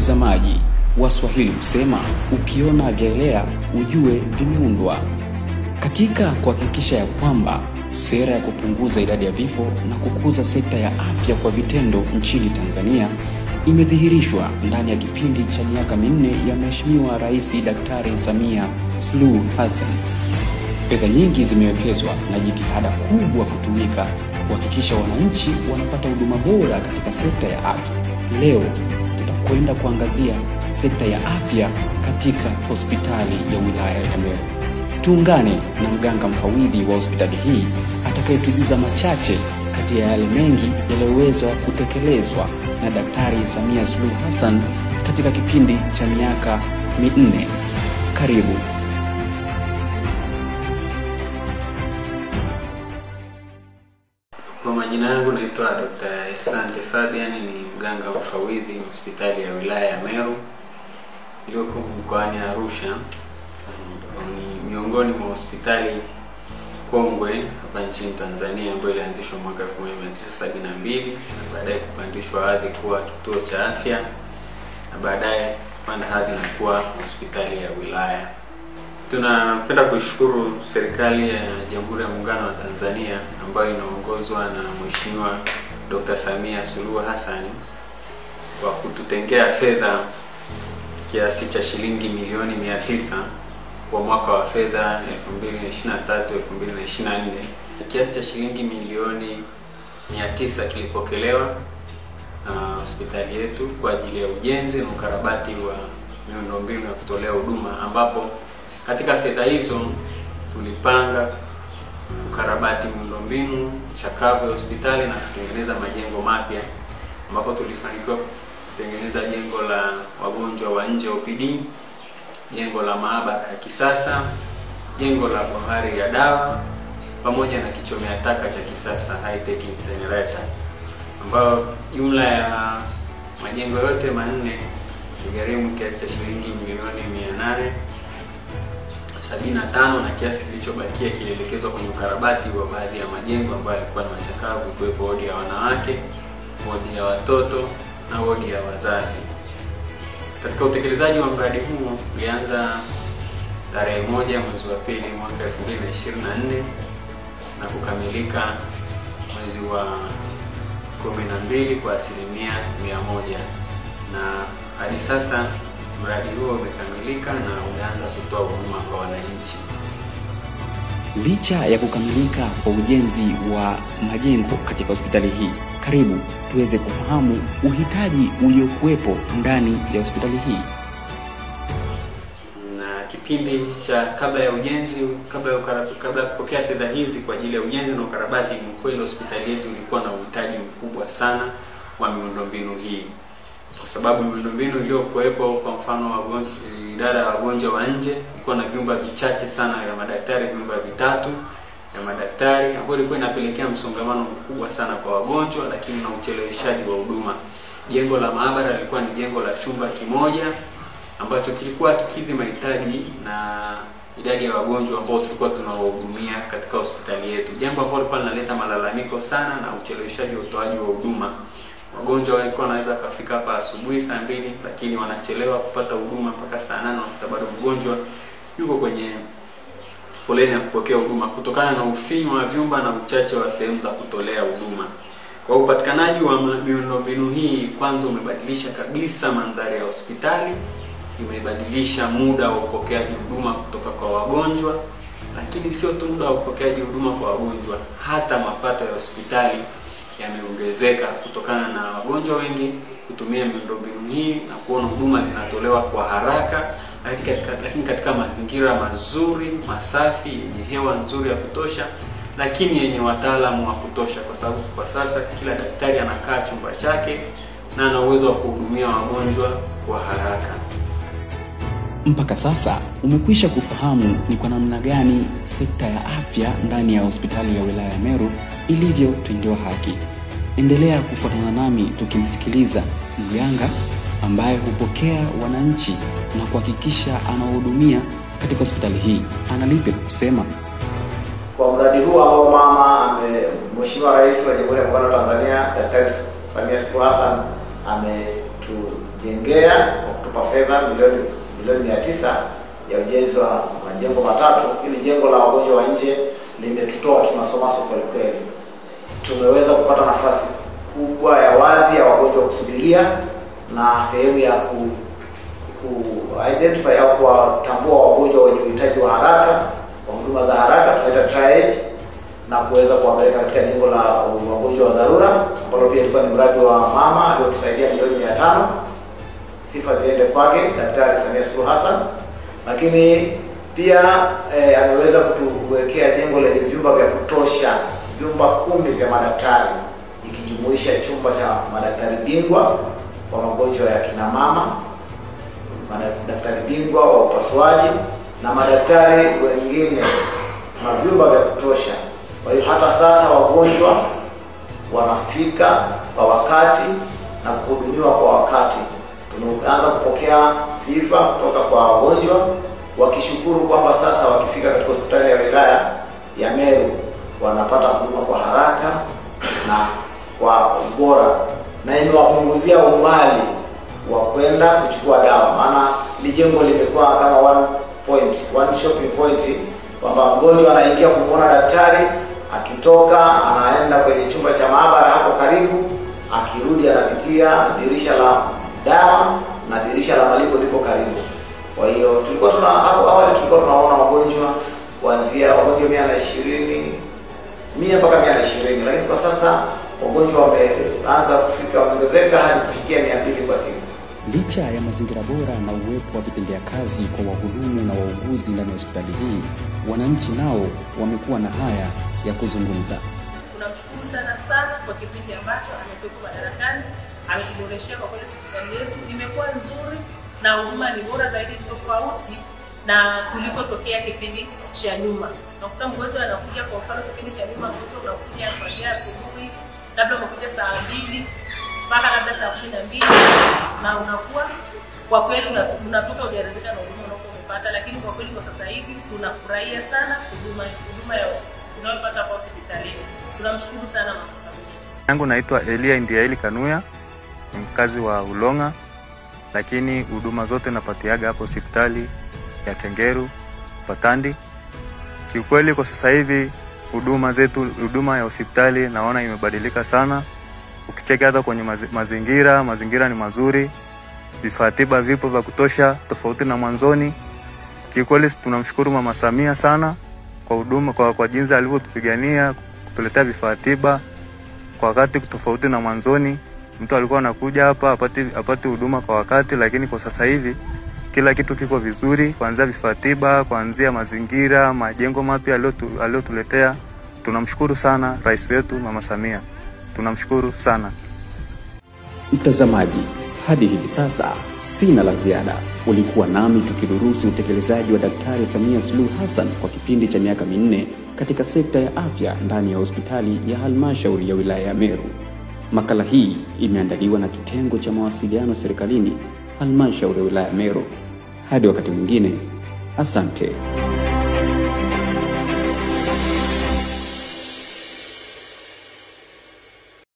Mtazamaji, Waswahili husema ukiona vyaelea ujue vimeundwa. Katika kuhakikisha ya kwamba sera ya kupunguza idadi ya vifo na kukuza sekta ya afya kwa vitendo nchini Tanzania imedhihirishwa ndani ya kipindi cha miaka minne ya Mheshimiwa Rais Daktari Samia Suluhu Hassan. Fedha nyingi zimewekezwa na jitihada kubwa kutumika kuhakikisha wananchi wanapata huduma bora katika sekta ya afya. Leo tutakwenda kuangazia sekta ya afya katika hospitali ya wilaya ya Meru. Tuungane na mganga mfawidhi wa hospitali hii atakayetujuza machache kati ya yale mengi yaliyoweza kutekelezwa na Daktari Samia Suluhu Hassan katika kipindi cha miaka minne. Karibu. Kwa majina yangu naitwa Dr. Sante Fabian, ni mganga mfawidhi hospitali ya wilaya ya Meru iliyoko mkoani Arusha. Ni miongoni mwa hospitali kongwe hapa nchini Tanzania ambayo ilianzishwa mwaka 1972 na baadaye kupandishwa hadhi kuwa kituo cha afya na baadaye kupanda hadhi na kuwa hospitali ya wilaya. Tunapenda kuishukuru serikali ya Jamhuri ya Muungano wa Tanzania ambayo inaongozwa na Mheshimiwa Dr. Samia Suluhu Hassan kwa kututengea fedha kiasi cha shilingi milioni 900 kwa mwaka wa fedha 2023-2024. Kiasi cha shilingi milioni 900 kilipokelewa na hospitali yetu kwa ajili ya ujenzi na ukarabati wa miundombinu ya kutolea huduma, ambapo katika fedha hizo tulipanga kukarabati miundombinu chakavu ya hospitali na kutengeneza majengo mapya, ambapo tulifanikiwa kutengeneza jengo la wagonjwa wa nje OPD, jengo la maabara ya kisasa, jengo la bohari ya dawa pamoja na kichomea taka cha kisasa high tech incinerator, ambayo jumla ya majengo yote manne iligharimu kiasi cha shilingi milioni 875, na kiasi kilichobakia kilielekezwa kwenye ukarabati wa baadhi ya majengo ambayo yalikuwa ni machakavu, kuwepo wodi ya wanawake, wodi ya watoto na wodi ya wazazi. Katika utekelezaji wa mradi huu ulianza tarehe 1 mwezi wa pili mwaka 2024 na kukamilika mwezi wa 12 kwa 100%, na hadi sasa mradi huo umekamilika na umeanza kutoa huduma kwa wananchi. Licha ya kukamilika kwa ujenzi wa majengo katika hospitali hii, karibu tuweze kufahamu uhitaji uliokuwepo ndani ya hospitali hii. Na kipindi cha kabla ya ujenzi, kabla ya kupokea fedha hizi kwa ajili ya ujenzi na ukarabati, ni kweli hospitali yetu ilikuwa na uhitaji mkubwa sana wa miundombinu hii, kwa sababu miundombinu iliyokuwepo, kwa mfano idara ya wagonjwa wa nje ilikuwa na vyumba vichache sana vya madaktari, vyumba 3 ya madaktari, ambapo ilikuwa inapelekea msongamano mkubwa sana kwa wagonjwa, lakini na ucheleweshaji wa huduma. Jengo la maabara lilikuwa ni jengo la chumba kimoja ambacho kilikuwa kikidhi mahitaji na idadi ya wagonjwa ambao tulikuwa tunawahudumia katika hospitali yetu, jambo ambalo lilikuwa linaleta malalamiko sana na ucheleweshaji wa utoaji wa huduma. Wagonjwa walikuwa wanaweza kufika hapa asubuhi saa 2, lakini wanachelewa kupata huduma mpaka saa 8, na bado mgonjwa yuko kwenye foleni ya kupokea huduma kutokana na ufinyu wa vyumba na uchache wa sehemu za kutolea huduma. Kwa upatikanaji wa miundombinu hii, kwanza umebadilisha kabisa mandhari ya hospitali, imebadilisha muda wa upokeaji huduma kutoka kwa wagonjwa, lakini sio tu muda wa upokeaji huduma kwa wagonjwa, hata mapato ya hospitali yameongezeka kutokana na wagonjwa wengi kutumia miundombinu hii na kuona huduma zinatolewa kwa haraka, lakini katika mazingira mazuri, masafi, yenye hewa nzuri ya kutosha, lakini yenye wataalamu wa kutosha, kwa sababu kwa sasa kila daktari anakaa chumba chake na ana uwezo wa kuhudumia wagonjwa kwa haraka. Mpaka sasa umekwisha kufahamu ni kwa namna gani sekta ya afya ndani ya hospitali ya wilaya ya Meru ilivyotendewa haki. Endelea kufuatana nami tukimsikiliza mganga ambaye hupokea wananchi na kuhakikisha anahudumia katika hospitali hii. Analipi kusema kwa mradi huu ambao Mheshimiwa Rais wa Jamhuri ya Muungano wa Tanzania Daktari Samia Suluhu Hassan kutujengea kwa kutupa fedha milioni 900 ya ujenzi wa majengo matatu. Hili jengo la wagonjwa wa nje limetutoa kimasomaso kweli kweli. Tumeweza kupata nafasi kubwa ya wazi ya wagonjwa kusubiria na sehemu ya ku identify au kuwatambua wagonjwa wenye uhitaji wa haraka wa huduma za haraka, tunaita triage, na kuweza kuwapeleka katika jengo la wagonjwa wa dharura ambalo pia ilikuwa ni mradi wa mama aliotusaidia milioni 500. Sifa ziende kwake Daktari Samia Suluhu Hassan. Lakini pia ameweza kutuwekea jengo lenye vyumba vya kutosha, vyumba 10 vya madaktari, ikijumuisha chumba cha madaktari bingwa wa magonjwa ya kina mama, madaktari bingwa wa upasuaji na madaktari wengine, na vyumba vya kutosha. Kwa hiyo hata sasa wagonjwa wanafika kwa wakati na kuhudumiwa kwa wakati. Tumeanza kupokea sifa kutoka kwa wagonjwa wakishukuru kwamba sasa wakifika katika hospitali ya wilaya ya Meru wanapata huduma kwa haraka na kwa ubora, na imewapunguzia umbali wa kwenda kuchukua dawa. Maana lijengo limekuwa kama one shopping point, kwamba mgonjwa anaingia kumwona daktari, akitoka anaenda kwenye chumba cha maabara hapo karibu, akirudi anapitia dirisha la dawa na dirisha la malipo lipo karibu. Kwa hiyo tulikuwa hapo awali tulikuwa tunaona wagonjwa kuanzia wagonjwa 100 mpaka 120, lakini kwa sasa wagonjwa wameanza kufika, wameongezeka hadi kufikia 200 kwa siku. Licha ya mazingira bora na uwepo wa vitendea kazi kwa wahudumu na wauguzi ndani ya hospitali hii, wananchi nao wamekuwa na haya ya kuzungumza. Tunamshukuru sana kwa kipindi ambacho amekuwa madarakani, ametuboreshea kwa kweli hospitali yetu imekuwa nzuri na huduma ni bora zaidi, tofauti na kulikotokea kipindi cha nyuma. Nakuta mgonjwa anakuja, kwa mfano kipindi cha nyuma mgonjwa unakuja kuanzia asubuhi, labda unakuja saa 2 mpaka labda saa 12, na unakuwa kwa kweli unatoka hujaridhika na huduma unayopata. Lakini kwa kweli kwa sasa hivi tunafurahia sana huduma ya tunayopata kwa hospitali. Tunamshukuru sana Mama Samia. Yangu naitwa Elia Indiaeli Kanuya, ni mkazi wa Ulonga, lakini huduma zote napatiaga hapo hospitali ya Tengeru Patandi. Kiukweli kwa sasa hivi huduma ya hospitali naona imebadilika sana. Ukicheki hata kwenye mazingira ni mazuri, vifaa tiba vipo vya kutosha tofauti na mwanzoni. Kiukweli tunamshukuru Mama Samia sana kwa huduma, kwa jinsi alivyotupigania kutuletea vifaa tiba kwa wakati tofauti na mwanzoni. Mtu alikuwa anakuja hapa apate huduma kwa wakati, lakini kwa sasa hivi kila kitu kiko vizuri, kuanzia vifaa tiba, kuanzia mazingira, majengo mapya aliyotuletea. Tunamshukuru sana rais wetu Mama Samia. Tunamshukuru sana. Mtazamaji, hadi hivi sasa sina la ziada. Ulikuwa nami tukidurusu utekelezaji wa Daktari Samia Suluhu Hassan kwa kipindi cha miaka 4 katika sekta ya afya ndani ya hospitali ya halmashauri ya wilaya ya Meru. Makala hii imeandaliwa na kitengo cha mawasiliano serikalini halmashauri ya wilaya ya Meru. Hadi wakati mwingine, asante.